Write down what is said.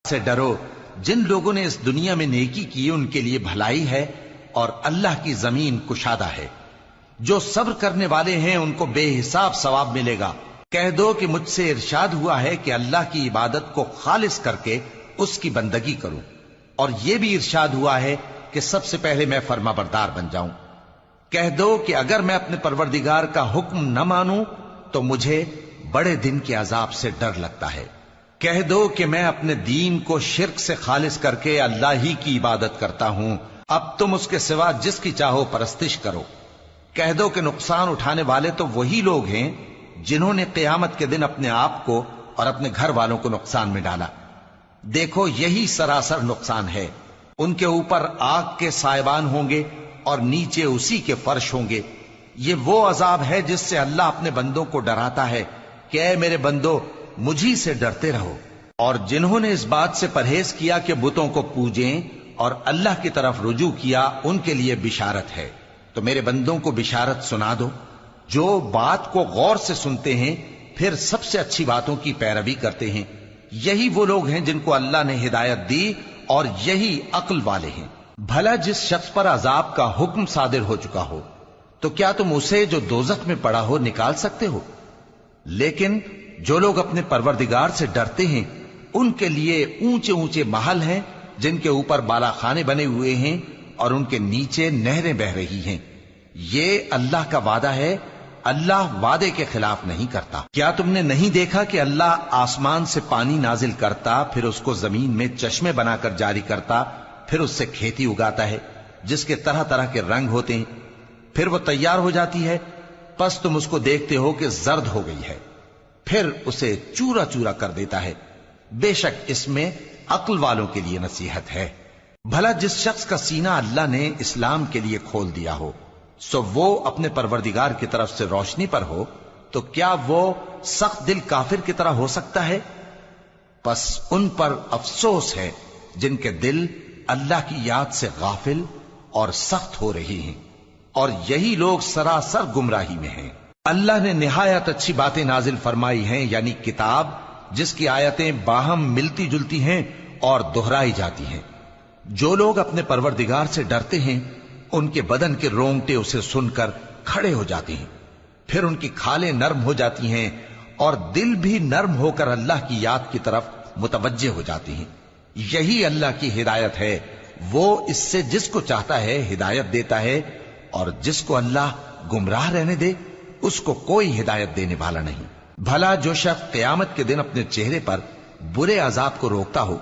से डरो जिन लोगों ने इस दुनिया में नेकी की उनके लिए भलाई है और अल्लाह की जमीन कुशादा है। जो सब्र करने वाले हैं उनको बेहिसाब सवाब मिलेगा। कह दो कि मुझसे इरशाद हुआ है कि अल्लाह की इबादत को खालिस करके उसकी बंदगी करूं, और यह भी इरशाद हुआ है कि सबसे पहले मैं फर्माबरदार बन जाऊं। कह दो कि अगर मैं अपने परवरदिगार का हुक्म न मानूं तो मुझे बड़े दिन के अजाब से डर लगता है। कह दो कि मैं अपने दीन को शिर्क से खालिस करके अल्लाह ही की इबादत करता हूं, अब तुम उसके सिवा जिसकी चाहो परस्तिश करो। कह दो कि नुकसान उठाने वाले तो वही लोग हैं जिन्होंने क़यामत के दिन अपने आप को और अपने घर वालों को नुकसान में डाला। देखो यही सरासर नुकसान है। उनके ऊपर आग के सायबान होंगे और नीचे उसी के फर्श होंगे। ये वो अजाब है जिससे अल्लाह अपने बंदों को डराता है कि ऐ मेरे बंदो मुझी से डरते रहो। और जिन्होंने इस बात से परहेज किया कि बुतों को पूजें और अल्लाह की तरफ रुजू किया, उनके लिए बिशारत है। तो मेरे बंदों को बिशारत सुना दो जो बात को गौर से सुनते हैं फिर सबसे अच्छी बातों की पैरवी करते हैं। यही वो लोग हैं जिनको अल्लाह ने हिदायत दी और यही अक्ल वाले हैं। भला जिस शख्स पर अजाब का हुक्म सादिर हो चुका हो तो क्या तुम उसे जो दोजख में पड़ा हो निकाल सकते हो? लेकिन जो लोग अपने परवरदिगार से डरते हैं उनके लिए ऊंचे ऊंचे महल हैं जिनके ऊपर बालाखाने बने हुए हैं और उनके नीचे नहरें बह रही हैं। ये अल्लाह का वादा है, अल्लाह वादे के खिलाफ नहीं करता। क्या तुमने नहीं देखा कि अल्लाह आसमान से पानी नाजिल करता, फिर उसको जमीन में चश्मे बनाकर जारी करता, फिर उससे खेती उगाता है जिसके तरह तरह के रंग होते हैं, फिर वो तैयार हो जाती है। बस तुम उसको देखते हो कि जर्द हो गई है, फिर उसे चूरा चूरा कर देता है। बेशक इसमें अक्ल वालों के लिए नसीहत है। भला जिस शख्स का सीना अल्लाह ने इस्लाम के लिए खोल दिया हो सो वो अपने परवरदिगार की तरफ से रोशनी पर हो, तो क्या वो सख्त दिल काफिर की तरह हो सकता है? बस उन पर अफसोस है जिनके दिल अल्लाह की याद से गाफिल और सख्त हो रही हैं, और यही लोग सरासर गुमराही में हैं। अल्लाह ने निहायत अच्छी बातें नाजिल फरमाई हैं, यानी किताब जिसकी आयतें बाहम मिलती जुलती हैं और दोहराई जाती हैं। जो लोग अपने परवरदिगार से डरते हैं उनके बदन के रोंगटे उसे सुनकर खड़े हो जाते हैं, फिर उनकी खालें नर्म हो जाती हैं और दिल भी नर्म होकर अल्लाह की याद की तरफ मुतवज्जे हो जाते हैं। यही अल्लाह की हिदायत है। वो इससे जिसको चाहता है हिदायत देता है, और जिसको अल्लाह गुमराह रहने दे उसको कोई हिदायत देने वाला नहीं। भला जो शख्स क़यामत के दिन अपने चेहरे पर बुरे अजाब को रोकता हो